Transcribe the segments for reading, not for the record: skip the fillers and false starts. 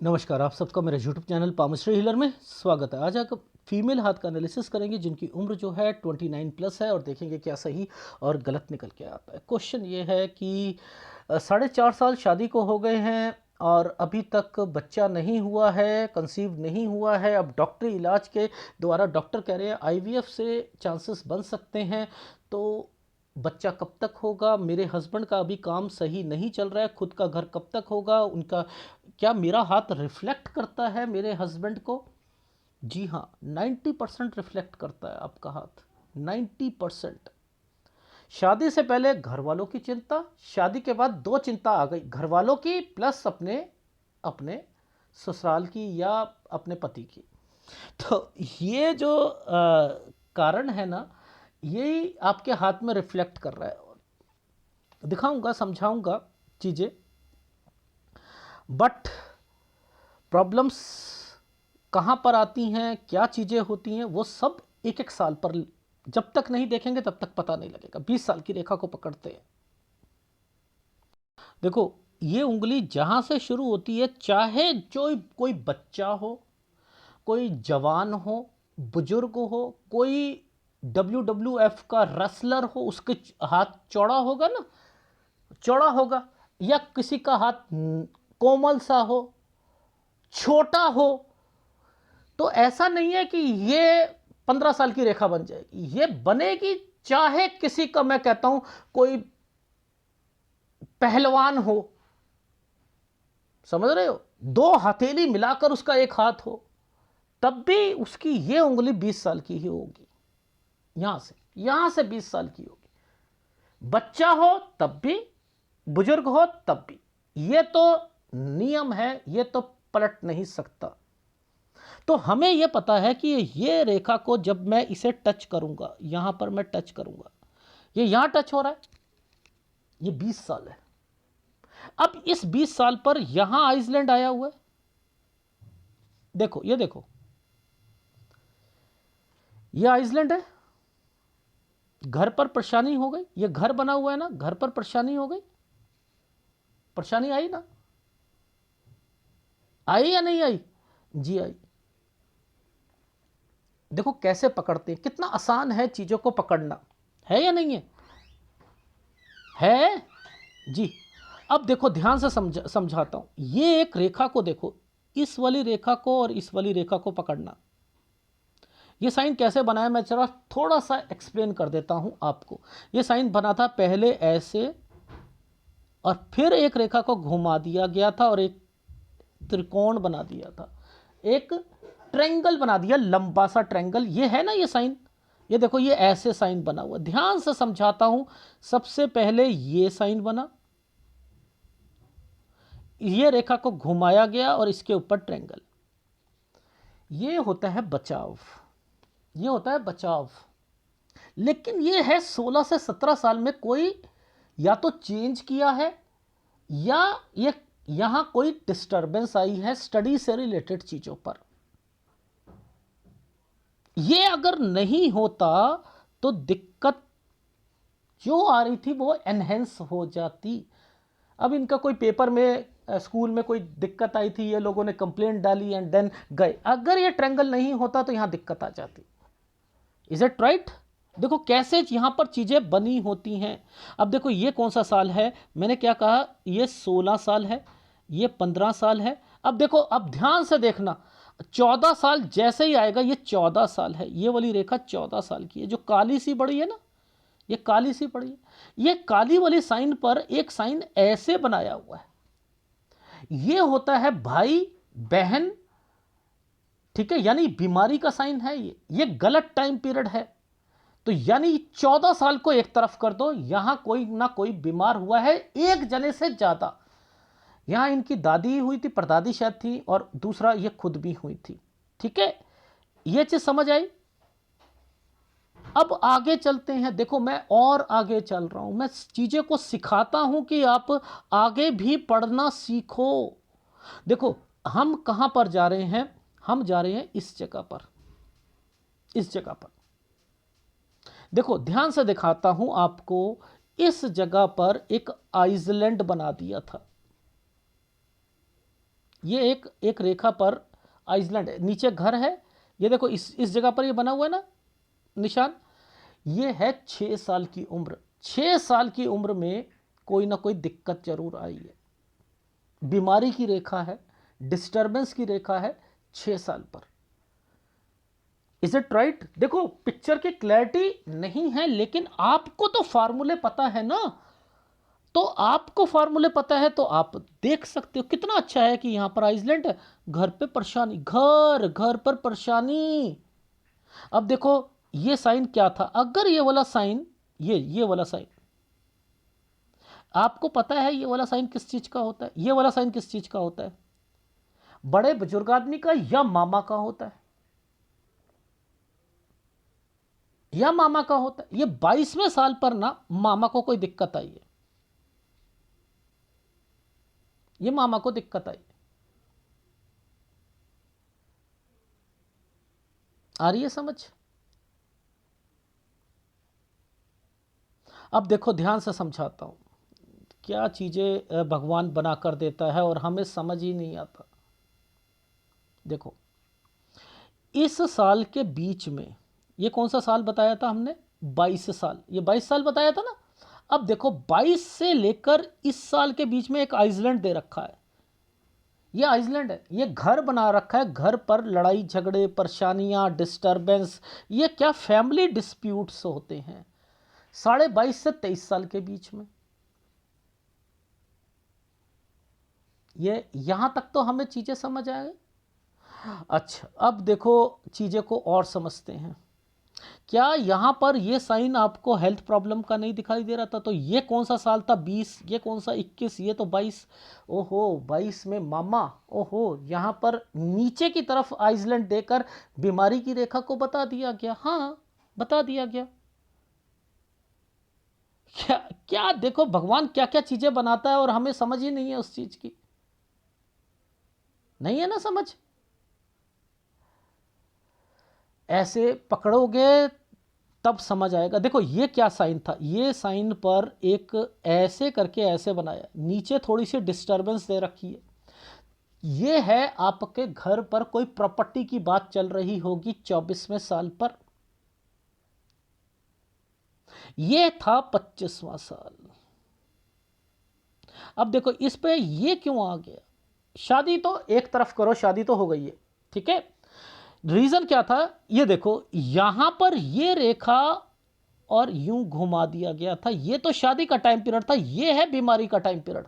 नमस्कार, आप सबका मेरे यूट्यूब चैनल पामश्री हीलर में स्वागत है। आज आप फीमेल हाथ का एनालिसिस करेंगे जिनकी उम्र जो है 29 प्लस है और देखेंगे क्या सही और गलत निकल के आता है। क्वेश्चन ये है कि 4.5 साल शादी को हो गए हैं और अभी तक बच्चा नहीं हुआ है, कंसीव नहीं हुआ है। अब डॉक्टरी इलाज के द्वारा डॉक्टर कह रहे हैं आईवीएफ से चांसेस बन सकते हैं, तो बच्चा कब तक होगा? मेरे हस्बैंड का अभी काम सही नहीं चल रहा है, खुद का घर कब तक होगा? उनका क्या मेरा हाथ रिफ्लेक्ट करता है मेरे हस्बैंड को? जी हाँ, 90% रिफ्लेक्ट करता है आपका हाथ, 90%। शादी से पहले घर वालों की चिंता, शादी के बाद दो चिंता आ गई, घर वालों की प्लस अपने अपने ससुराल की या अपने पति की। तो ये जो कारण है ना, यही आपके हाथ में रिफ्लेक्ट कर रहा है। दिखाऊंगा, समझाऊंगा चीज़ें, बट प्रॉब्लम्स कहाँ पर आती हैं, क्या चीज़ें होती हैं, वो सब एक एक साल पर जब तक नहीं देखेंगे तब तक पता नहीं लगेगा। 20 साल की रेखा को पकड़ते हैं। देखो, ये उंगली जहाँ से शुरू होती है, चाहे जो कोई बच्चा हो, कोई जवान हो, बुजुर्ग हो, कोई WWF का रेसलर हो, उसके हाथ चौड़ा होगा ना, चौड़ा होगा, या किसी का हाथ कोमल सा हो, छोटा हो, तो ऐसा नहीं है कि ये 15 साल की रेखा बन जाएगी, ये बनेगी। चाहे किसी का, मैं कहता हूं, कोई पहलवान हो, समझ रहे हो, दो हथेली मिलाकर उसका एक हाथ हो, तब भी उसकी ये उंगली 20 साल की ही होगी। यहां से 20 साल की होगी। बच्चा हो तब भी, बुजुर्ग हो तब भी। ये तो नियम है, ये तो पलट नहीं सकता। तो हमें यह पता है कि ये रेखा को जब मैं इसे टच करूंगा, यहां पर मैं टच करूंगा, ये यहां टच हो रहा है, ये 20 साल है। अब इस 20 साल पर यहां आइसलैंड आया हुआ है, देखो, ये देखो, ये आइसलैंड है। घर पर परेशानी हो गई, ये घर बना हुआ है ना, घर पर परेशानी हो गई, परेशानी आई ना, आई या नहीं आई? जी आई। देखो कैसे पकड़ते हैं, कितना आसान है चीजों को पकड़ना, है या नहीं है? है जी। अब देखो, ध्यान से समझाता हूं। ये एक रेखा को देखो, इस वाली रेखा को और इस वाली रेखा को पकड़ना। ये साइन कैसे बनाया, मैं जरा थोड़ा सा एक्सप्लेन कर देता हूं आपको। ये साइन बना था पहले ऐसे, और फिर एक रेखा को घुमा दिया गया था और एक त्रिकोण बना दिया था, एक ट्रायंगल बना दिया, लंबा सा ट्रायंगल। ये है ना ये साइन, ये देखो, ये ऐसे साइन बना हुआ। ध्यान से समझाता हूं। सबसे पहले ये साइन बना, ये रेखा को घुमाया गया और इसके ऊपर ट्रायंगल। ये होता है बचाव, ये होता है बचाव। लेकिन ये है 16 से 17 साल में कोई या तो चेंज किया है, या ये यहां कोई डिस्टरबेंस आई है स्टडी से रिलेटेड चीजों पर। ये अगर नहीं होता तो दिक्कत जो आ रही थी वो एनहेंस हो जाती। अब इनका कोई पेपर में, स्कूल में कोई दिक्कत आई थी, ये लोगों ने कंप्लेंट डाली एंड देन गए। अगर ये ट्रायंगल नहीं होता तो यहां दिक्कत आ जाती। Is it right? देखो कैसे यहां पर चीजें बनी होती हैं। अब देखो, ये कौन सा साल है, मैंने क्या कहा, ये 16 साल है, ये 15 साल है। अब देखो, अब ध्यान से देखना, 14 साल जैसे ही आएगा, ये 14 साल है, ये वाली रेखा 14 साल की है, जो काली सी बड़ी है ना, ये काली सी पड़ी है। ये काली वाली साइन पर एक साइन ऐसे बनाया हुआ है, ये होता है भाई बहन, ठीक है, यानी बीमारी का साइन है। ये गलत टाइम पीरियड है। तो यानी 14 साल को एक तरफ कर दो, यहां कोई ना कोई बीमार हुआ है, एक जने से ज्यादा। यहां इनकी दादी हुई थी, परदादी शायद थी, और दूसरा ये खुद भी हुई थी। ठीक है, ये चीज समझ आई। अब आगे चलते हैं। देखो, मैं और आगे चल रहा हूं, मैं चीजें को सिखाता हूं कि आप आगे भी पढ़ना सीखो। देखो, हम कहां पर जा रहे हैं, हम जा रहे हैं इस जगह पर, इस जगह पर। देखो ध्यान से दिखाता हूं आपको, इस जगह पर एक आइसलैंड बना दिया था, ये एक एक रेखा पर आइसलैंड है, नीचे घर है, ये देखो इस जगह पर ये बना हुआ है ना निशान, ये है 6 साल की उम्र। 6 साल की उम्र में कोई ना कोई दिक्कत जरूर आई है, बीमारी की रेखा है, डिस्टरबेंस की रेखा है 6 साल पर। Is it right? देखो पिक्चर की क्लैरिटी नहीं है, लेकिन आपको तो फार्मूले पता है ना, तो आपको फार्मूले पता है तो आप देख सकते हो। कितना अच्छा है कि यहां पर आइसलैंड है, घर पे परेशानी, घर घर पर परेशानी। अब देखो ये साइन क्या था, अगर ये वाला साइन, ये वाला साइन, आपको पता है ये वाला साइन किस चीज का होता है, ये वाला साइन किस चीज का होता है, बड़े बुजुर्ग आदमी का या मामा का होता है, या मामा का होता है। ये 22वें साल पर ना मामा को कोई दिक्कत आई है, ये मामा को दिक्कत आई। आ रही है समझ? अब देखो ध्यान से समझाता हूं, क्या चीजें भगवान बना कर देता है और हमें समझ ही नहीं आता। देखो इस साल के बीच में, ये कौन सा साल बताया था हमने, 22 साल, ये 22 साल बताया था ना। अब देखो 22 से लेकर इस साल के बीच में एक आइसलैंड दे रखा है, ये आइसलैंड है, ये घर बना रखा है, घर पर लड़ाई झगड़े परेशानियां डिस्टरबेंस, ये क्या फैमिली डिस्प्यूट्स होते हैं 22.5 से 23 साल के बीच में। ये यहां तक तो हमें चीजें समझ आए। अच्छा अब देखो चीजें को और समझते हैं। क्या यहां पर ये साइन आपको हेल्थ प्रॉब्लम का नहीं दिखाई दे रहा था, तो ये कौन सा साल था 20, ये कौन सा 21, ये तो 22। ओहो 22 में मामा, ओहो यहां पर नीचे की तरफ आइसलैंड देकर बीमारी की रेखा को बता दिया गया। हाँ बता दिया गया। क्या क्या देखो भगवान क्या क्या चीजें बनाता है और हमें समझ ही नहीं है उस चीज की, नहीं है ना समझ। ऐसे पकड़ोगे तब समझ आएगा। देखो ये क्या साइन था, ये साइन पर एक ऐसे करके ऐसे बनाया, नीचे थोड़ी सी डिस्टरबेंस दे रखी है। ये है आपके घर पर कोई प्रॉपर्टी की बात चल रही होगी 24वें साल पर, ये था 25वां साल। अब देखो इस पे ये क्यों आ गया, शादी तो एक तरफ करो, शादी तो हो गई है, ठीक है। रीजन क्या था, ये देखो यहां पर ये रेखा और यूं घुमा दिया गया था, ये तो शादी का टाइम पीरियड था, ये है बीमारी का टाइम पीरियड।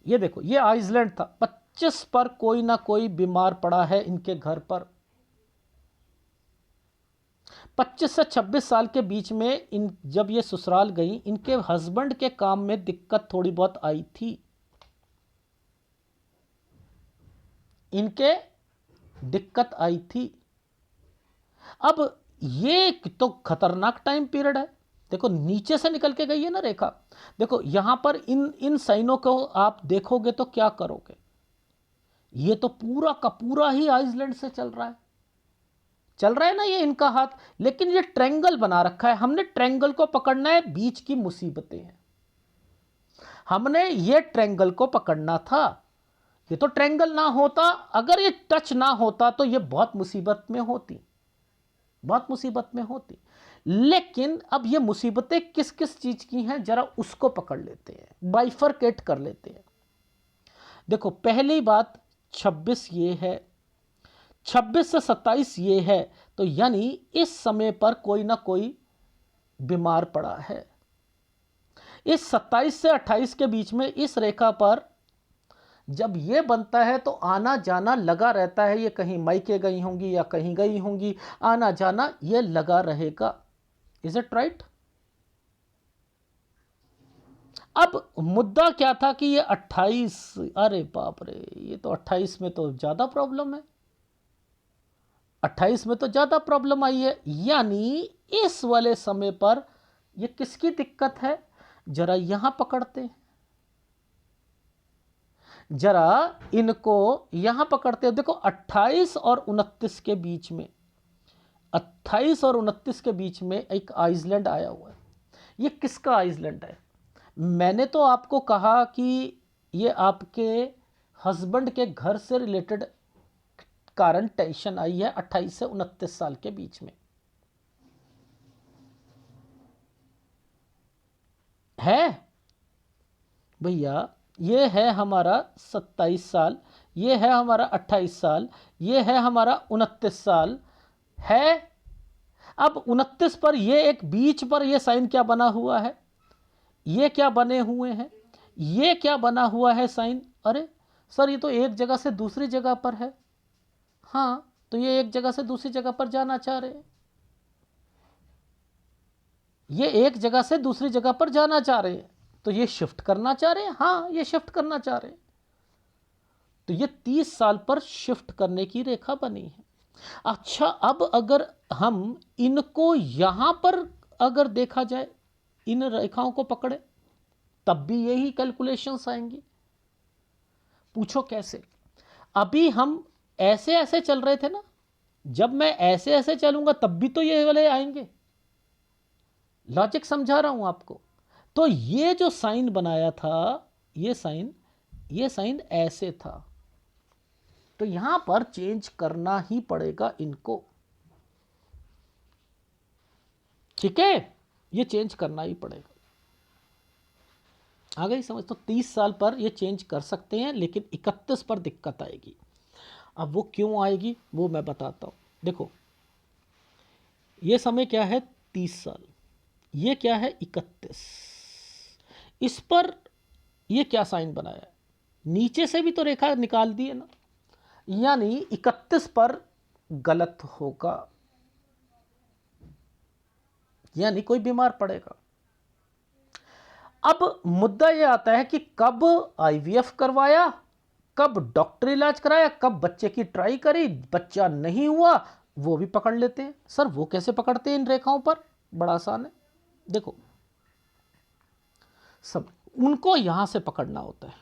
ये देखो ये आइसलैंड था, 25 पर कोई ना कोई बीमार पड़ा है इनके घर पर। 25 से 26 साल के बीच में इन जब ये ससुराल गई, इनके हस्बैंड के काम में दिक्कत थोड़ी बहुत आई थी, इनके दिक्कत आई थी। अब ये तो खतरनाक टाइम पीरियड है। देखो नीचे से निकल के गई है ना रेखा, देखो यहां पर इन इन साइनों को आप देखोगे तो क्या करोगे, ये तो पूरा का पूरा ही आइसलैंड से चल रहा है, चल रहा है ना ये इनका हाथ, लेकिन ये ट्रायंगल बना रखा है, हमने ट्रायंगल को पकड़ना है, बीच की मुसीबतें हैं, हमने ये ट्रायंगल को पकड़ना था। ये तो ट्रायंगल ना होता, अगर ये टच ना होता तो ये बहुत मुसीबत में होती, बहुत मुसीबत में होती। लेकिन अब ये मुसीबतें किस किस चीज की हैं जरा उसको पकड़ लेते हैं, बाइफरकेट कर लेते हैं। देखो पहली बात 26 ये है, 26 से 27 ये है, तो यानी इस समय पर कोई ना कोई बीमार पड़ा है। इस 27 से 28 के बीच में इस रेखा पर जब ये बनता है तो आना जाना लगा रहता है, ये कहीं मायके गई होंगी या कहीं गई होंगी, आना जाना ये लगा रहेगा। Is it right? अब मुद्दा क्या था कि ये 28, अरे बाप रे, ये तो 28 में तो ज्यादा प्रॉब्लम है, 28 में तो ज्यादा प्रॉब्लम आई है। यानी इस वाले समय पर ये किसकी दिक्कत है, जरा यहां पकड़ते हैं, जरा इनको यहां पकड़ते हैं। देखो 28 और 29 के बीच में, 28 और 29 के बीच में एक आइसलैंड आया हुआ है। ये किसका आइसलैंड है? मैंने तो आपको कहा कि ये आपके हस्बैंड के घर से रिलेटेड कारण टेंशन आई है 28 से 29 साल के बीच में। है भैया, ये है हमारा 27 साल, ये है हमारा 28 साल, ये है हमारा 29 साल है। अब 29 पर ये एक बीच पर ये साइन क्या बना हुआ है, ये क्या बने हुए हैं, ये क्या बना हुआ है साइन। अरे सर ये तो एक जगह से दूसरी जगह पर है। हाँ तो ये एक जगह से दूसरी जगह पर जाना चाह रहे हैं, ये एक जगह से दूसरी जगह पर जाना चाह रहे हैं, तो ये शिफ्ट करना चाह रहे हैं। हाँ ये शिफ्ट करना चाह रहे हैं, तो ये 30 साल पर शिफ्ट करने की रेखा बनी है। अच्छा अब अगर हम इनको यहां पर अगर देखा जाए, इन रेखाओं को पकड़े, तब भी यही कैलकुलेशंस आएंगी। पूछो कैसे? अभी हम ऐसे ऐसे चल रहे थे ना, जब मैं ऐसे ऐसे चलूंगा तब भी तो ये वाले आएंगे। लॉजिक समझा रहा हूं आपको। तो ये जो साइन बनाया था, ये साइन ऐसे था, तो यहां पर चेंज करना ही पड़ेगा इनको। ठीक है, ये चेंज करना ही पड़ेगा। आ गई समझ? तो 30 साल पर ये चेंज कर सकते हैं, लेकिन 31 पर दिक्कत आएगी। अब वो क्यों आएगी वो मैं बताता हूं। देखो ये समय क्या है 30 साल, ये क्या है 31। इस पर ये क्या साइन बनाया, नीचे से भी तो रेखा निकाल दी है ना, यानी 31 पर गलत होगा, यानी कोई बीमार पड़ेगा। अब मुद्दा यह आता है कि कब आईवीएफ करवाया, कब डॉक्टर इलाज कराया, कब बच्चे की ट्राई करी, बच्चा नहीं हुआ, वो भी पकड़ लेते हैं। सर वो कैसे पकड़ते हैं इन रेखाओं पर? बड़ा आसान है, देखो सब उनको यहां से पकड़ना होता है।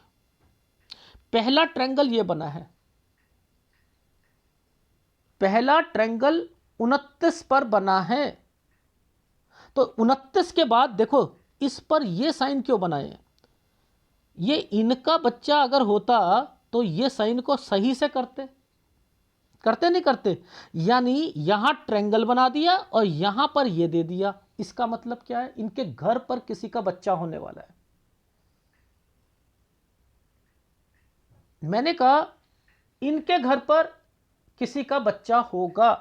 पहला ट्रायंगल ये बना है, पहला ट्रायंगल 29 पर बना है, तो 29 के बाद देखो इस पर ये साइन क्यों बनाए हैं। ये इनका बच्चा अगर होता तो ये साइन को सही से करते नहीं करते, यानी यहां ट्रायंगल बना दिया और यहां पर ये दे दिया। इसका मतलब क्या है, इनके घर पर किसी का बच्चा होने वाला है। मैंने कहा इनके घर पर किसी का बच्चा होगा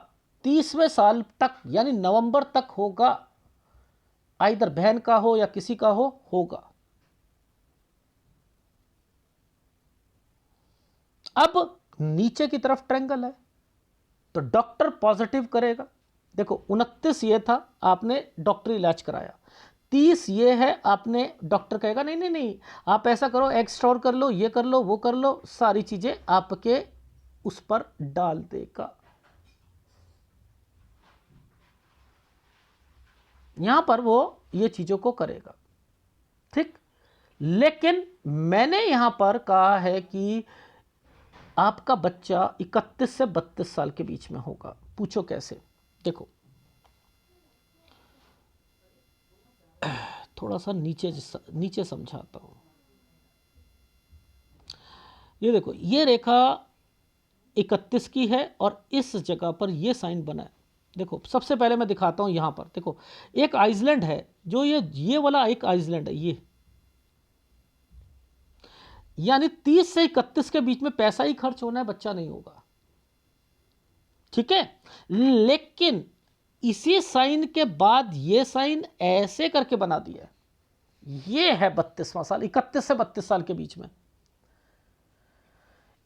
30वें साल तक, यानी नवंबर तक होगा, आइदर बहन का हो या किसी का होगा। अब नीचे की तरफ ट्रायंगल है, तो डॉक्टर पॉजिटिव करेगा। देखो 29 ये था, आपने डॉक्टर इलाज कराया, 30 ये है, आपने डॉक्टर कहेगा नहीं नहीं नहीं आप ऐसा करो, एग स्टोर कर लो, ये कर लो, वो कर लो, सारी चीजें आपके उस पर डाल देगा। यहां पर वो ये चीजों को करेगा, ठीक। लेकिन मैंने यहां पर कहा है कि आपका बच्चा 31 से 32 साल के बीच में होगा। पूछो कैसे? देखो थोड़ा सा नीचे समझाता हूं। ये देखो ये रेखा 31 की है और इस जगह पर ये साइन बना है। देखो सबसे पहले मैं दिखाता हूं, यहां पर देखो एक आइसलैंड है, जो ये वाला एक आइसलैंड है, ये यानी 30 से 31 के बीच में पैसा ही खर्च होना है, बच्चा नहीं होगा। ठीक है, लेकिन इसी साइन के बाद ये साइन ऐसे करके बना दिया है, ये है 32वां साल, 31 से 32 साल के बीच में,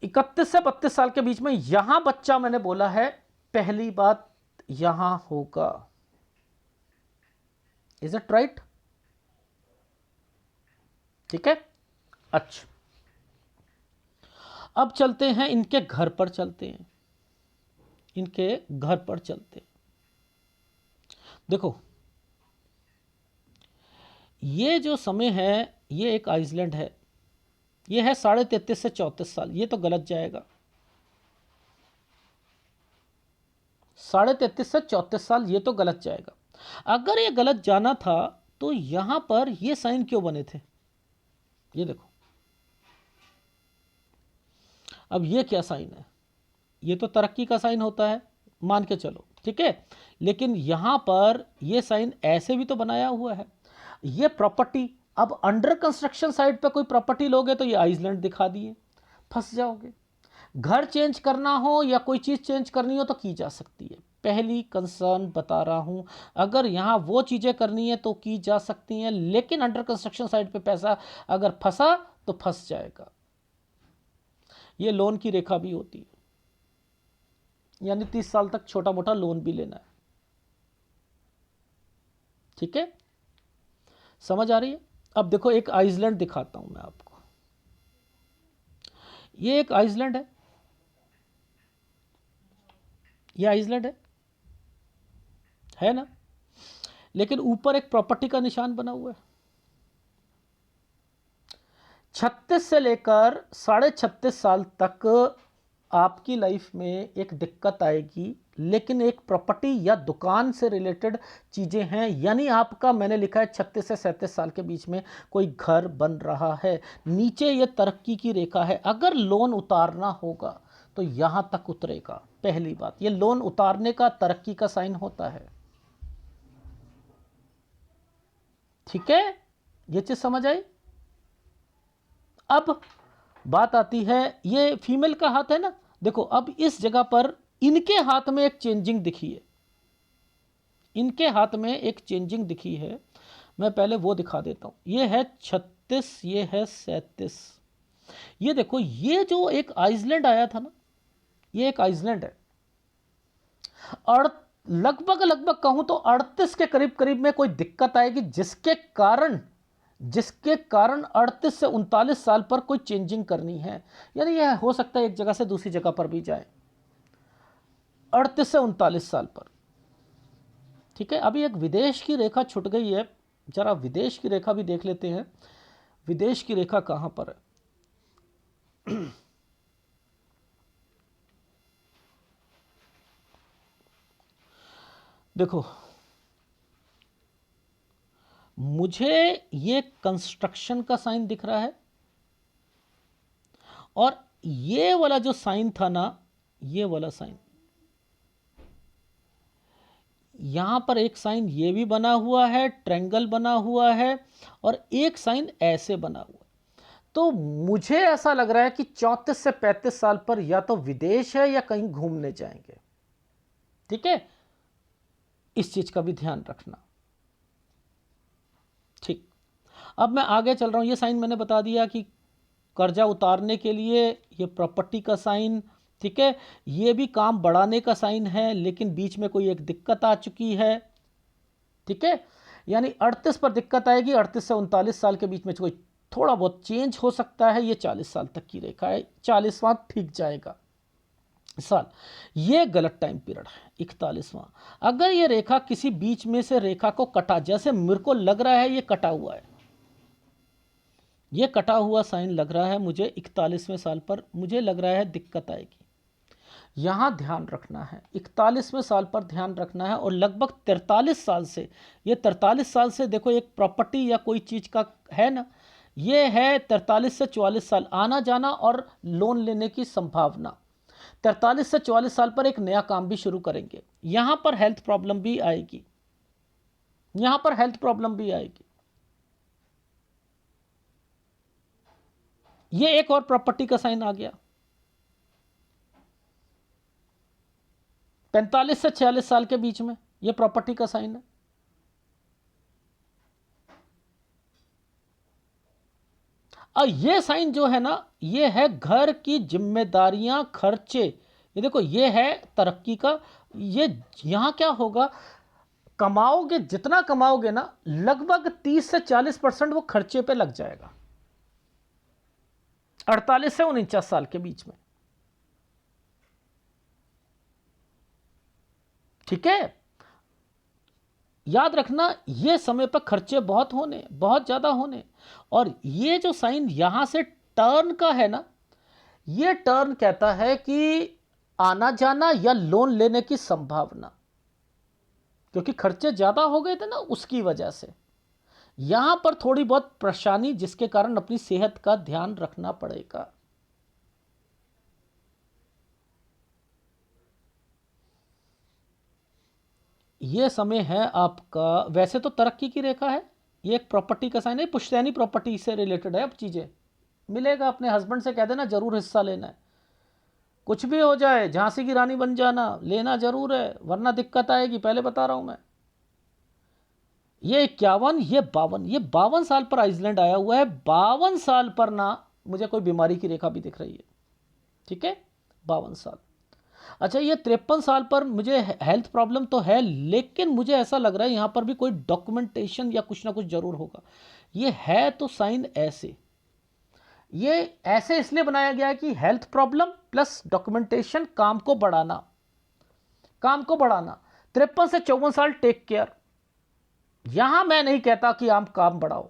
31 से 32 साल के बीच में यहां बच्चा मैंने बोला है, पहली बात यहां होगा। Is it right? ठीक है, अच्छा अब चलते हैं इनके घर पर, चलते हैं इनके घर पर चलते हैं। देखो ये जो समय है, ये एक आइसलैंड है, ये है 33.5 से 34 साल, ये तो गलत जाएगा। 33.5 से 34 साल ये तो गलत जाएगा। अगर ये गलत जाना था तो यहां पर ये साइन क्यों बने थे? ये देखो अब ये क्या साइन है? ये तो तरक्की का साइन होता है, मान के चलो, ठीक है। लेकिन यहाँ पर ये साइन ऐसे भी तो बनाया हुआ है। ये प्रॉपर्टी, अब अंडर कंस्ट्रक्शन साइट पे कोई प्रॉपर्टी लोगे तो ये आइसलैंड दिखा दिए, फंस जाओगे। घर चेंज करना हो या कोई चीज़ चेंज करनी हो तो की जा सकती है। पहली कंसर्न बता रहा हूं, अगर यहाँ वो चीज़ें करनी है तो की जा सकती हैं, लेकिन अंडर कंस्ट्रक्शन साइट पे पैसा अगर फंसा तो फंस जाएगा। ये लोन की रेखा भी होती है, यानी 30 साल तक छोटा मोटा लोन भी लेना है, ठीक है, समझ आ रही है। अब देखो एक आइसलैंड दिखाता हूं मैं आपको। ये एक आइसलैंड ये आइसलैंड है ना, लेकिन ऊपर एक प्रॉपर्टी का निशान बना हुआ है। 36 से लेकर 36.5 साल तक आपकी लाइफ में एक दिक्कत आएगी, लेकिन एक प्रॉपर्टी या दुकान से रिलेटेड चीज़ें हैं, यानी आपका, मैंने लिखा है 36 से 37 साल के बीच में कोई घर बन रहा है। नीचे ये तरक्की की रेखा है, अगर लोन उतारना होगा तो यहां तक उतरेगा। पहली बात, ये लोन उतारने का तरक्की का साइन होता है, ठीक है, ये चीज समझ आई। अब बात आती है, ये फीमेल का हाथ है ना, देखो अब इस जगह पर इनके हाथ में एक चेंजिंग दिखी है, इनके हाथ में एक चेंजिंग दिखी है। मैं पहले वो दिखा देता हूं। ये है 36, ये है 37। ये देखो, ये जो एक आइसलैंड आया था ना, ये एक आइसलैंड है। और लगभग कहूं तो 38 के करीब करीब में कोई दिक्कत आएगी, जिसके कारण 38 से 39 साल पर कोई चेंजिंग करनी है। यानी यह हो सकता है एक जगह से दूसरी जगह पर भी जाए 38 से 39 साल पर, ठीक है। अभी एक विदेश की रेखा छूट गई है, जरा विदेश की रेखा भी देख लेते हैं। विदेश की रेखा कहां पर है? देखो, मुझे ये कंस्ट्रक्शन का साइन दिख रहा है, और ये वाला जो साइन था ना, ये वाला साइन, यहां पर एक साइन ये भी बना हुआ है, ट्रायंगल बना हुआ है, और एक साइन ऐसे बना हुआ है। तो मुझे ऐसा लग रहा है कि 34 से 35 साल पर या तो विदेश है या कहीं घूमने जाएंगे, ठीक है। इस चीज का भी ध्यान रखना, ठीक। अब मैं आगे चल रहा हूं। ये साइन मैंने बता दिया कि कर्जा उतारने के लिए ये प्रॉपर्टी का साइन, ठीक है। ये भी काम बढ़ाने का साइन है, लेकिन बीच में कोई एक दिक्कत आ चुकी है, ठीक है। यानी 38 पर दिक्कत आएगी, 38 से 39 साल के बीच में कोई थोड़ा बहुत चेंज हो सकता है। ये 40 साल तक की रेखा है, 40वां ठीक जाएगा साल। ये गलत टाइम पीरियड है, 41वां। अगर ये रेखा किसी बीच में से रेखा को कटा, जैसे मेरे को लग रहा है ये कटा हुआ है, ये कटा हुआ साइन लग रहा है मुझे, 41वें साल पर मुझे लग रहा है दिक्कत आएगी। यहां ध्यान रखना है, 41वें साल पर ध्यान रखना है। और लगभग 43 साल से, ये 43 साल से देखो एक प्रॉपर्टी या कोई चीज का है ना, ये है 43 से 44 साल आना जाना और लोन लेने की संभावना। 43 से 44 साल पर एक नया काम भी शुरू करेंगे। यहां पर हेल्थ प्रॉब्लम भी आएगी, यहां पर हेल्थ प्रॉब्लम भी आएगी। ये एक और प्रॉपर्टी का साइन आ गया। 45 से 46 साल के बीच में ये प्रॉपर्टी का साइन है। और ये साइन जो है ना, ये है घर की जिम्मेदारियां, खर्चे। ये देखो, ये है तरक्की का। ये यहां क्या होगा, कमाओगे, जितना कमाओगे ना, लगभग 30 से 40% वो खर्चे पे लग जाएगा 48 से 49 साल के बीच में, ठीक है। याद रखना, ये समय पर खर्चे बहुत होने, बहुत ज्यादा होने। और ये जो साइन यहां से टर्न का है ना, ये टर्न कहता है कि आना जाना या लोन लेने की संभावना, क्योंकि खर्चे ज्यादा हो गए थे ना, उसकी वजह से यहां पर थोड़ी बहुत परेशानी, जिसके कारण अपनी सेहत का ध्यान रखना पड़ेगा। ये समय है आपका, वैसे तो तरक्की की रेखा है, ये एक प्रॉपर्टी का साइन है, पुश्तैनी प्रॉपर्टी से रिलेटेड है। अब चीज़ें मिलेगा, अपने हस्बैंड से कह देना जरूर हिस्सा लेना है, कुछ भी हो जाए झांसी की रानी बन जाना, लेना जरूर है, वरना दिक्कत आएगी, पहले बता रहा हूं मैं। ये 51, ये 52 साल पर आइसलैंड आया हुआ है, 52 साल पर ना मुझे कोई बीमारी की रेखा भी दिख रही है, ठीक है, 52 साल। अच्छा, ये 53 साल पर मुझे हेल्थ प्रॉब्लम तो है, लेकिन मुझे ऐसा लग रहा है यहां पर भी कोई डॉक्यूमेंटेशन या कुछ ना कुछ जरूर होगा। ये है तो साइन ऐसे, ये ऐसे इसलिए बनाया गया है कि हेल्थ प्रॉब्लम प्लस डॉक्यूमेंटेशन, काम को बढ़ाना, काम को बढ़ाना। 53 से 54 साल टेक केयर। यहां मैं नहीं कहता कि आप काम बढ़ाओ,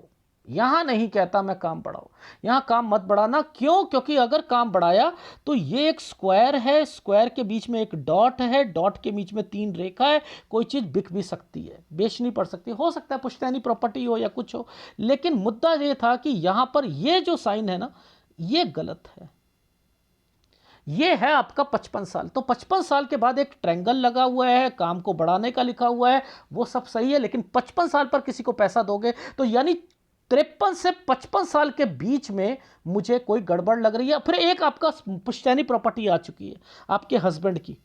यहां नहीं कहता मैं काम बढ़ाओ, यहां काम मत बढ़ाना। क्यों? क्योंकि अगर काम बढ़ाया तो ये एक स्क्वायर है, स्क्वायर के बीच में एक डॉट है, डॉट के बीच में 3 रेखा है, कोई चीज बिक भी सकती है, बेचनी पड़ सकती है, हो सकता है पुश्तैनी प्रॉपर्टी हो या कुछ हो। लेकिन मुद्दा ये था कि यहां पर ये जो साइन है ना, ये गलत है। ये है आपका 55 साल, तो 55 साल के बाद एक ट्रायंगल लगा हुआ है, काम को बढ़ाने का लिखा हुआ है, वो सब सही है। लेकिन 55 साल पर किसी को पैसा दोगे तो यानी 53 से 55 साल के बीच में मुझे कोई गड़बड़ लग रही है। फिर एक आपका पुश्तैनी प्रॉपर्टी आ चुकी है आपके हस्बैंड की,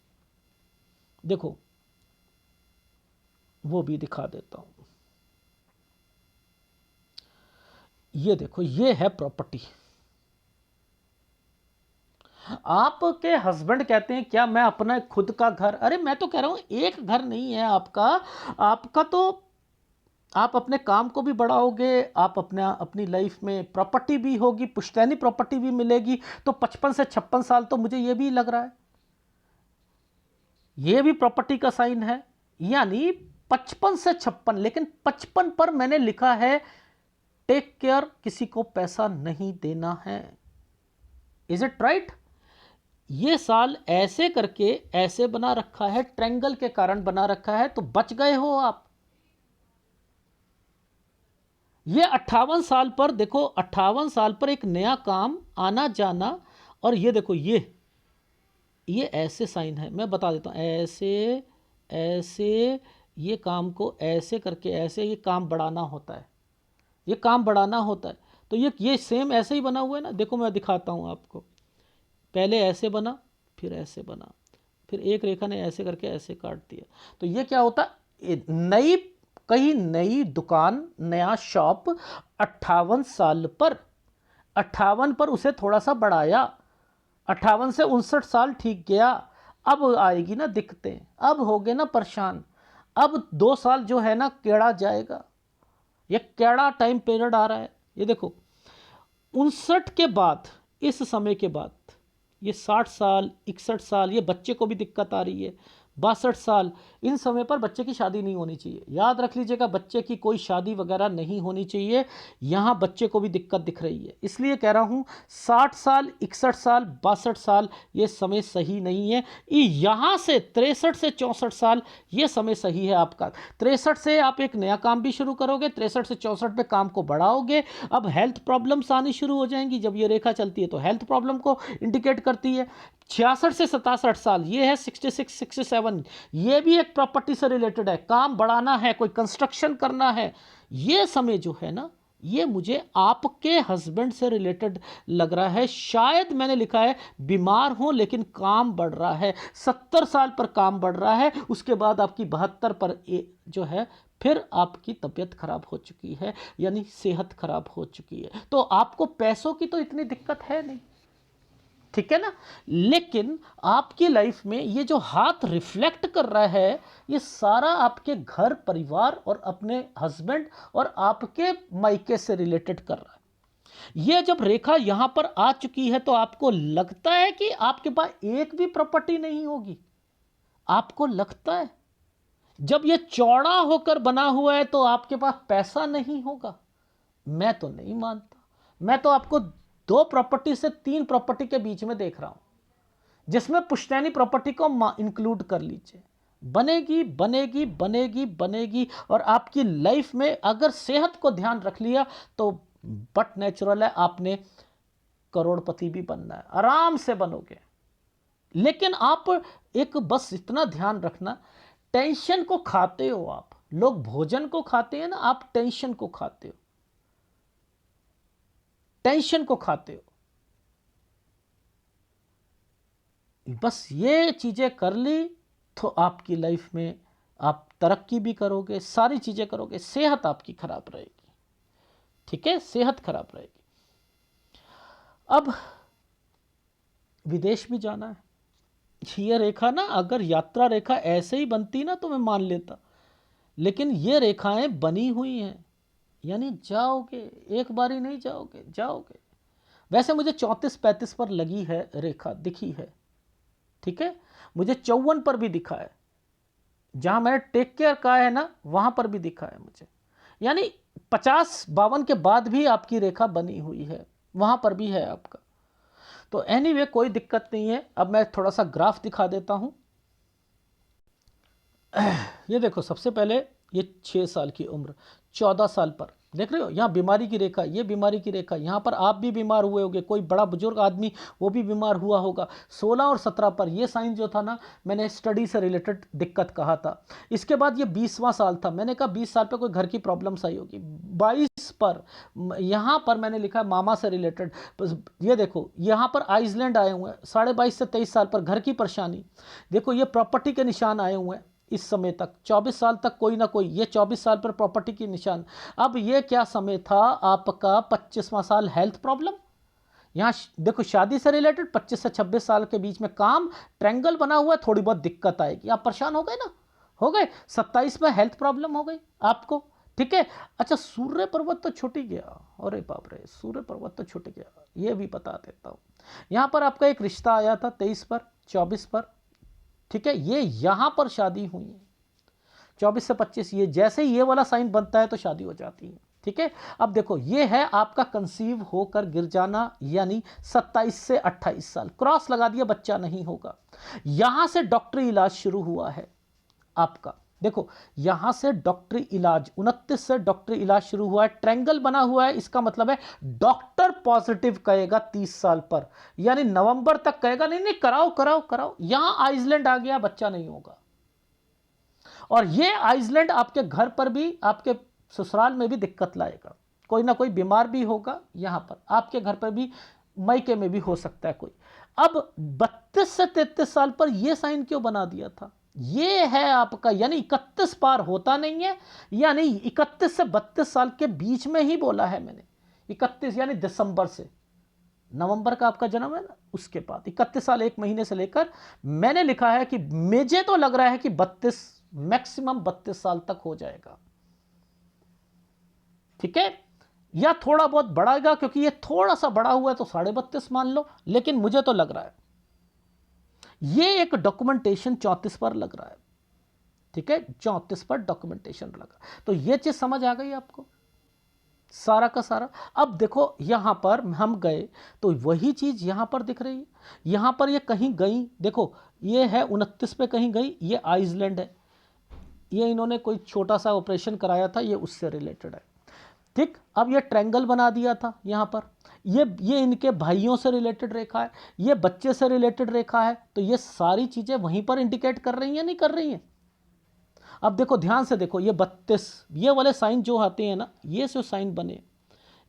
देखो वो भी दिखा देता हूं। ये देखो, ये है प्रॉपर्टी। आपके हस्बैंड कहते हैं क्या मैं अपना खुद का घर, अरे मैं तो कह रहा हूं एक घर नहीं है आपका, आपका तो आप अपने काम को भी बढ़ाओगे, आप अपनी लाइफ में प्रॉपर्टी भी होगी, पुश्तैनी प्रॉपर्टी भी मिलेगी। तो 55 से 56 साल तो मुझे ये भी लग रहा है ये भी प्रॉपर्टी का साइन है, यानी 55 से 56। लेकिन 55 पर मैंने लिखा है टेक केयर, किसी को पैसा नहीं देना है। Is it right? ये साल ऐसे करके ऐसे बना रखा है, ट्रायंगल के कारण बना रखा है, तो बच गए हो आप। ये 58 साल पर देखो, 58 साल पर एक नया काम आना जाना। और ये देखो, ये ऐसे साइन है, मैं बता देता हूं, ऐसे ऐसे, ये काम को ऐसे करके ऐसे, ये काम बढ़ाना होता है, ये काम बढ़ाना होता है। तो ये सेम ऐसे ही बना हुआ है ना, देखो मैं दिखाता हूं आपको। पहले ऐसे बना, फिर ऐसे बना, फिर एक रेखा ने ऐसे करके ऐसे काट दिया। तो ये क्या होता है, नई कहीं नई दुकान, नया शॉप, 58 साल पर, 58 पर उसे थोड़ा सा बढ़ाया, 58 से 59 साल ठीक गया। अब आएगी ना दिक्कतें, अब हो गए ना परेशान। अब 2 साल जो है ना केड़ा जाएगा, ये केड़ा टाइम पीरियड आ रहा है। ये देखो 59 के बाद, इस समय के बाद ये 60 साल, 61 साल, ये बच्चे को भी दिक्कत आ रही है, 62 साल, इन समय पर बच्चे की शादी नहीं होनी चाहिए। याद रख लीजिएगा, बच्चे की कोई शादी वगैरह नहीं होनी चाहिए। यहाँ बच्चे को भी दिक्कत दिख रही है, इसलिए कह रहा हूँ 60 साल, 61 साल, 62 साल ये समय सही नहीं है। यहाँ से 63 से 64 साल ये समय सही है आपका। 63 से आप एक नया काम भी शुरू करोगे, 63 से 64 पे काम को बढ़ाओगे। अब हेल्थ प्रॉब्लम्स आनी शुरू हो जाएंगी, जब ये रेखा चलती है तो हेल्थ प्रॉब्लम को इंडिकेट करती है। 66 से 67 साल ये है, 66, 67, ये भी एक प्रॉपर्टी से रिलेटेड है, काम बढ़ाना है, कोई कंस्ट्रक्शन करना है। ये समय जो है ना, ये मुझे आपके हस्बैंड से रिलेटेड लग रहा है। शायद मैंने लिखा है बीमार हो लेकिन काम बढ़ रहा है, 70 साल पर काम बढ़ रहा है, उसके बाद आपकी 72 पर जो है फिर आपकी तबीयत खराब हो चुकी है, यानी सेहत खराब हो चुकी है। तो आपको पैसों की तो इतनी दिक्कत है नहीं, ठीक है ना। लेकिन आपकी लाइफ में ये जो हाथ रिफ्लेक्ट कर रहा है, ये सारा आपके घर परिवार और अपने हस्बैंड और आपके मायके से रिलेटेड कर रहा है। ये जब रेखा यहां पर आ चुकी है तो आपको लगता है कि आपके पास एक भी प्रॉपर्टी नहीं होगी? आपको लगता है जब ये चौड़ा होकर बना हुआ है तो आपके पास पैसा नहीं होगा? मैं तो नहीं मानता। मैं तो आपको 2 प्रॉपर्टी से 3 प्रॉपर्टी के बीच में देख रहा हूं, जिसमें पुश्तैनी प्रॉपर्टी को इंक्लूड कर लीजिए। बनेगी बनेगी बनेगी बनेगी, और आपकी लाइफ में अगर सेहत को ध्यान रख लिया तो बट नेचुरल है, आपने करोड़पति भी बनना है, आराम से बनोगे। लेकिन आप एक बस इतना ध्यान रखना, टेंशन को खाते हो आप। लोग भोजन को खाते हैं ना, आप टेंशन को खाते हो, टेंशन को खाते हो। बस ये चीजें कर ली तो आपकी लाइफ में आप तरक्की भी करोगे, सारी चीजें करोगे, सेहत आपकी खराब रहेगी। ठीक है, सेहत खराब रहेगी। अब विदेश भी जाना है, ये रेखा ना, अगर यात्रा रेखा ऐसे ही बनती ना तो मैं मान लेता, लेकिन ये रेखाएं बनी हुई हैं, यानी जाओगे, एक बार ही नहीं जाओगे, जाओगे। वैसे मुझे 34-35 पर लगी है रेखा, दिखी है। ठीक है, मुझे 54 पर भी दिखा है, जहां मैंने टेक केयर कहा है ना वहां पर भी दिखा है मुझे, यानी 50-52 के बाद भी आपकी रेखा बनी हुई है, वहां पर भी है आपका। तो एनीवे कोई दिक्कत नहीं है। अब मैं थोड़ा सा ग्राफ दिखा देता हूं। ये देखो, सबसे पहले ये 6 साल की उम्र, 14 साल पर देख रहे हो, यहाँ बीमारी की रेखा, ये बीमारी की रेखा, यहाँ पर आप भी बीमार हुए होगे, कोई बड़ा बुजुर्ग आदमी वो भी बीमार हुआ होगा। 16 और 17 पर ये साइन जो था ना, मैंने स्टडी से रिलेटेड दिक्कत कहा था। इसके बाद ये 20वां साल था, मैंने कहा 20 साल पर कोई घर की प्रॉब्लम्स आई होगी। 22 पर यहाँ पर मैंने लिखा मामा से रिलेटेड। ये देखो, यहाँ पर आइसलैंड आए हुए हैं, 22.5 से 23 साल पर घर की परेशानी। देखो ये प्रॉपर्टी के निशान आए हुए हैं इस समय तक, 24 साल तक कोई ना कोई, ये 24 साल पर प्रॉपर्टी की निशान। अब ये क्या समय था आपका, 25वां साल हेल्थ प्रॉब्लम। यहाँ देखो शादी से रिलेटेड 25 से 26 साल के बीच में काम ट्रायंगल बना हुआ है, थोड़ी बहुत दिक्कत आएगी, आप परेशान हो गए ना, हो गए। 27 में हेल्थ प्रॉब्लम हो गई आपको। ठीक है, अच्छा सूर्य पर्वत तो छूट ही गया, अरे बाप रे, सूर्य पर्वत तो छूट गया, ये भी बता देता हूँ। यहाँ पर आपका एक रिश्ता आया था 23 पर, 24 पर। ठीक है, ये यहां पर शादी हुई है 24 से 25, ये जैसे ही ये वाला साइन बनता है तो शादी हो जाती है। ठीक है, अब देखो ये है आपका कंसीव होकर गिर जाना, यानी 27 से 28 साल क्रॉस लगा दिया, बच्चा नहीं होगा। यहां से डॉक्टरी इलाज शुरू हुआ है आपका। देखो यहां से डॉक्टरी इलाज 29 से डॉक्टरी इलाज शुरू हुआ है, ट्रायंगल बना हुआ है, इसका मतलब है डॉक्टर पॉजिटिव कहेगा 30 साल पर, यानी नवंबर तक कहेगा नहीं नहीं कराओ कराओ कराओ। यहां आइसलैंड आ गया, बच्चा नहीं होगा। और ये आइसलैंड आपके घर पर भी, आपके ससुराल में भी दिक्कत लाएगा, कोई ना कोई बीमार भी होगा, यहां पर आपके घर पर भी, मायके में भी हो सकता है कोई। अब 32 से 33 साल पर यह साइन क्यों बना दिया था, ये है आपका, यानी 31 पार होता नहीं है, यानी 31 से 32 साल के बीच में ही बोला है मैंने। 31 यानी दिसंबर से, नवंबर का आपका जन्म है ना, उसके बाद 31 साल 1 महीने से लेकर मैंने लिखा है कि मुझे तो लग रहा है कि 32, मैक्सिमम 32 साल तक हो जाएगा। ठीक है, या थोड़ा बहुत बढ़ाएगा, क्योंकि ये थोड़ा सा बढ़ा हुआ है तो 32.5 मान लो, लेकिन मुझे तो लग रहा है ये एक डॉक्यूमेंटेशन 34 पर लग रहा है। ठीक है, 34 पर डॉक्यूमेंटेशन लगा, तो ये चीज समझ आ गई आपको सारा का सारा। अब देखो यहां पर हम गए तो वही चीज यहां पर दिख रही है, यहां पर ये कहीं गई, देखो ये है 29 पे कहीं गई, ये आइसलैंड है, ये इन्होंने कोई छोटा सा ऑपरेशन कराया था, ये उससे रिलेटेड है। ठीक, अब ये ट्रायंगल बना दिया था यहां पर, ये इनके भाइयों से रिलेटेड रेखा है, ये बच्चे से रिलेटेड रेखा है, तो ये सारी चीजें वहीं पर इंडिकेट कर रही हैं, नहीं कर रही हैं। अब देखो ध्यान से देखो, ये 32, ये वाले साइन जो आते हैं ना, ये जो साइन बने,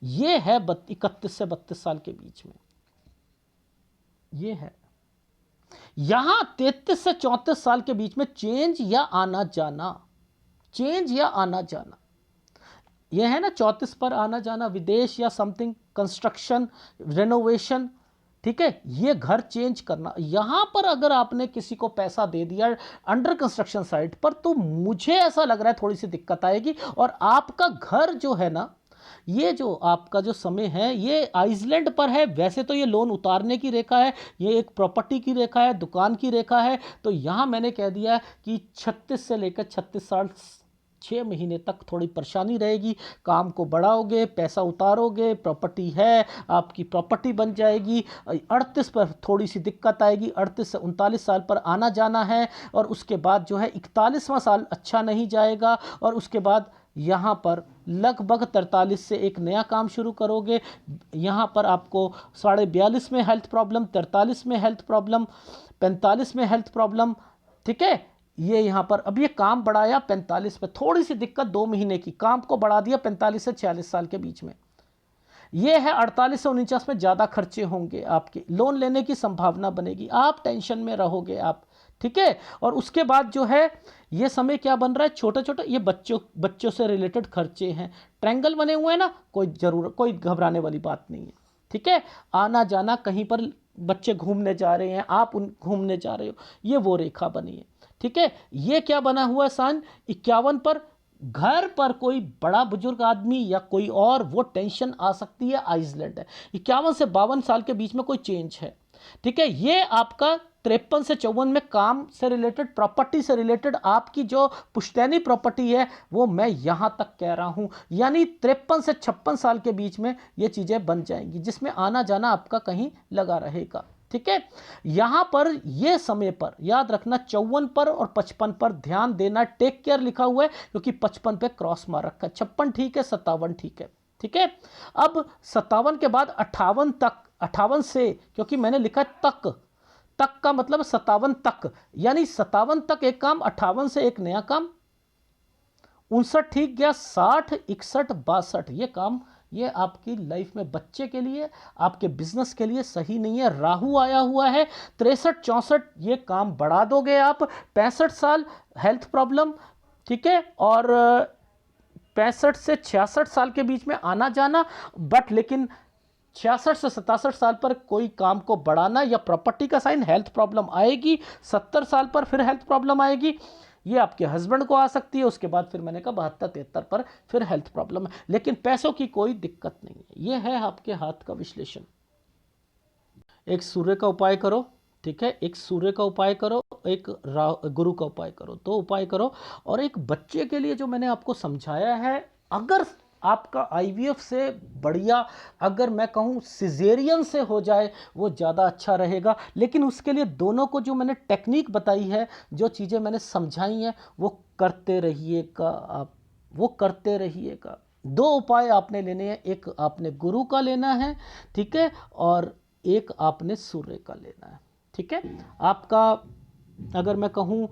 ये है 31 से 32 साल के बीच में, ये है। यहां 33 से 34 साल के बीच में चेंज या आना जाना, चेंज या आना जाना, यह है ना 34 पर आना जाना, विदेश या समथिंग, कंस्ट्रक्शन, रेनोवेशन। ठीक है, ये घर चेंज करना। यहां पर अगर आपने किसी को पैसा दे दिया अंडर कंस्ट्रक्शन साइट पर, तो मुझे ऐसा लग रहा है थोड़ी सी दिक्कत आएगी। और आपका घर जो है ना, ये जो आपका जो समय है ये आइसलैंड पर है, वैसे तो ये लोन उतारने की रेखा है, ये एक प्रॉपर्टी की रेखा है, दुकान की रेखा है। तो यहां मैंने कह दिया कि 36 से लेकर 36 साल 6 महीने तक थोड़ी परेशानी रहेगी, काम को बढ़ाओगे, पैसा उतारोगे, प्रॉपर्टी है आपकी, प्रॉपर्टी बन जाएगी। 38 पर थोड़ी सी दिक्कत आएगी, 38 से 39 साल पर आना जाना है, और उसके बाद जो है 41वां साल अच्छा नहीं जाएगा, और उसके बाद यहाँ पर लगभग 43 से एक नया काम शुरू करोगे। यहाँ पर आपको 42.5 में हेल्थ प्रॉब्लम, 43 में हेल्थ प्रॉब्लम, 45 में हेल्थ प्रॉब्लम। ठीक है, ये यहाँ पर अब ये काम बढ़ाया 45 पे, थोड़ी सी दिक्कत 2 महीने की, काम को बढ़ा दिया 45 से 46 साल के बीच में। ये है 48 से 49 में ज़्यादा खर्चे होंगे आपके, लोन लेने की संभावना बनेगी, आप टेंशन में रहोगे आप, ठीक है। और उसके बाद जो है ये समय क्या बन रहा है, छोटे छोटे ये बच्चों से रिलेटेड खर्चे हैं, ट्रायंगल बने हुए हैं ना, कोई घबराने वाली बात नहीं है, ठीक है। आना जाना, कहीं पर बच्चे घूमने जा रहे हैं, आप घूमने जा रहे हो, ये वो रेखा बनी है, ठीक है। ये क्या बना हुआ है सान 51 पर, घर पर कोई बड़ा बुजुर्ग आदमी या कोई और, वो टेंशन आ सकती है, आइसलैंड है। 51 से 52 साल के बीच में कोई चेंज है, ठीक है। ये आपका 53 से 54 में काम से रिलेटेड, प्रॉपर्टी से रिलेटेड, आपकी जो पुश्तैनी प्रॉपर्टी है वो मैं यहां तक कह रहा हूं, यानी 53 से 56 साल के बीच में ये चीजें बन जाएंगी, जिसमें आना जाना आपका कहीं लगा रहेगा, ठीक है। यहां पर ये समय पर याद रखना 54 पर और 55 पर ध्यान देना, टेक केयर लिखा हुआ है क्योंकि 55 पे क्रॉस मार रखा है, 56 ठीक है, 57 ठीक है, ठीक है। अब 57 के बाद 58 तक, 58 से, क्योंकि मैंने लिखा तक का मतलब 57 तक, यानी 57 तक एक काम, 58 से एक नया काम, 59 ठीक गया, 60 61 62 ये काम, ये आपकी लाइफ में बच्चे के लिए, आपके बिजनेस के लिए सही नहीं है। राहु आया हुआ है, 63 64 ये काम बढ़ा दोगे आप। 65 साल हेल्थ प्रॉब्लम, ठीक है। और 65 से 66 साल के बीच में आना जाना, बट लेकिन 66 से 67 साल पर कोई काम को बढ़ाना या प्रॉपर्टी का साइन, हेल्थ प्रॉब्लम आएगी। 70 साल पर फिर हेल्थ प्रॉब्लम आएगी, ये आपके हस्बैंड को आ सकती है। उसके बाद फिर मैंने कहा 72 73 पर फिर हेल्थ प्रॉब्लम है, लेकिन पैसों की कोई दिक्कत नहीं है। ये है आपके हाथ का विश्लेषण। एक सूर्य का उपाय करो, ठीक है, एक सूर्य का उपाय करो, एक गुरु का उपाय करो, 2 उपाय करो। और एक बच्चे के लिए जो मैंने आपको समझाया है, अगर आपका आईवीएफ से बढ़िया, अगर मैं कहूँ सिजेरियन से हो जाए वो ज़्यादा अच्छा रहेगा, लेकिन उसके लिए दोनों को जो मैंने टेक्निक बताई है, जो चीज़ें मैंने समझाई हैं, वो करते रहिएगा आप, वो करते रहिएगा। 2 उपाय आपने लेने हैं, एक आपने गुरु का लेना है, ठीक है, और एक आपने सूर्य का लेना है, ठीक है। आपका अगर मैं कहूँ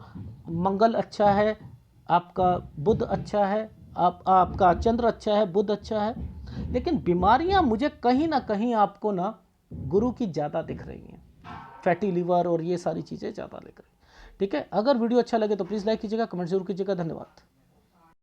मंगल अच्छा है, आपका बुध अच्छा है, आपका चंद्र अच्छा है, बुध अच्छा है, लेकिन बीमारियां मुझे कहीं ना कहीं आपको ना गुरु की ज़्यादा दिख रही हैं, फैटी लीवर और ये सारी चीज़ें ज़्यादा दिख रही हैं, ठीक है। अगर वीडियो अच्छा लगे तो प्लीज़ लाइक कीजिएगा, कमेंट जरूर कीजिएगा। धन्यवाद।